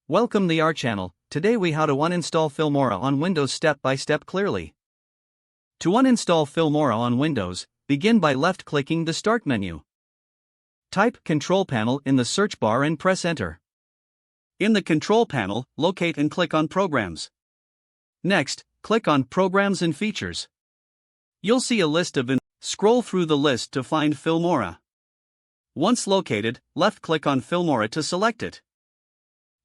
Welcome to our channel. Today we how to uninstall Filmora on Windows step by step clearly. To uninstall Filmora on Windows, begin by left-clicking the Start menu. Type Control Panel in the search bar and press Enter. In the Control Panel, locate and click on Programs. Next, click on Programs and Features. You'll see a list of Scroll through the list to find Filmora. Once located, left-click on Filmora to select it.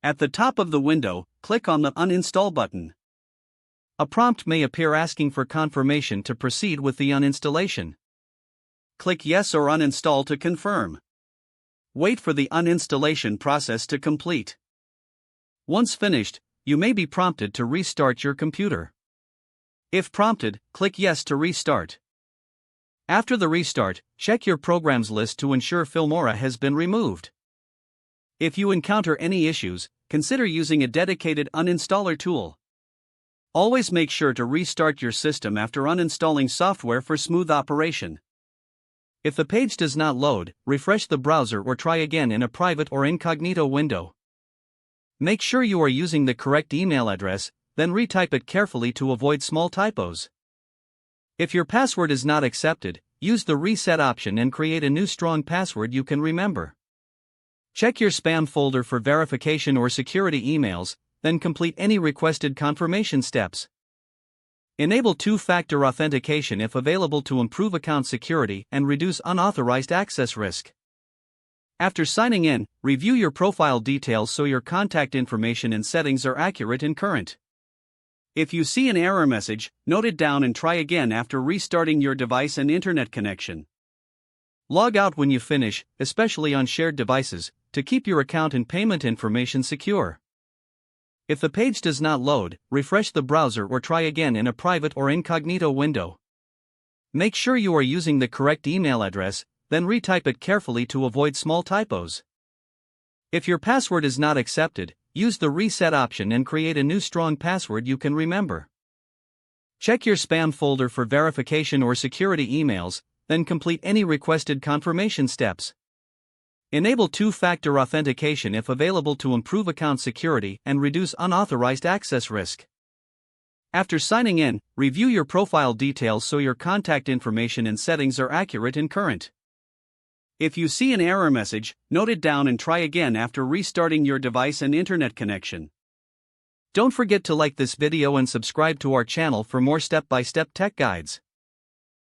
At the top of the window, click on the Uninstall button. A prompt may appear asking for confirmation to proceed with the uninstallation. Click Yes or Uninstall to confirm. Wait for the uninstallation process to complete. Once finished, you may be prompted to restart your computer. If prompted, click Yes to restart. After the restart, check your programs list to ensure Filmora has been removed. If you encounter any issues, consider using a dedicated uninstaller tool. Always make sure to restart your system after uninstalling software for smooth operation. If the page does not load, refresh the browser or try again in a private or incognito window. Make sure you are using the correct email address, then retype it carefully to avoid small typos. If your password is not accepted, use the reset option and create a new strong password you can remember. Check your spam folder for verification or security emails, then complete any requested confirmation steps. Enable two-factor authentication if available to improve account security and reduce unauthorized access risk. After signing in, review your profile details so your contact information and settings are accurate and current. If you see an error message, note it down and try again after restarting your device and internet connection. Log out when you finish, especially on shared devices, to keep your account and payment information secure. If the page does not load, refresh the browser or try again in a private or incognito window. Make sure you are using the correct email address, then retype it carefully to avoid small typos. If your password is not accepted, use the reset option and create a new strong password you can remember. Check your spam folder for verification or security emails, then complete any requested confirmation steps. Enable two-factor authentication if available to improve account security and reduce unauthorized access risk. After signing in, review your profile details so your contact information and settings are accurate and current. If you see an error message, note it down and try again after restarting your device and internet connection. Don't forget to like this video and subscribe to our channel for more step-by-step tech guides.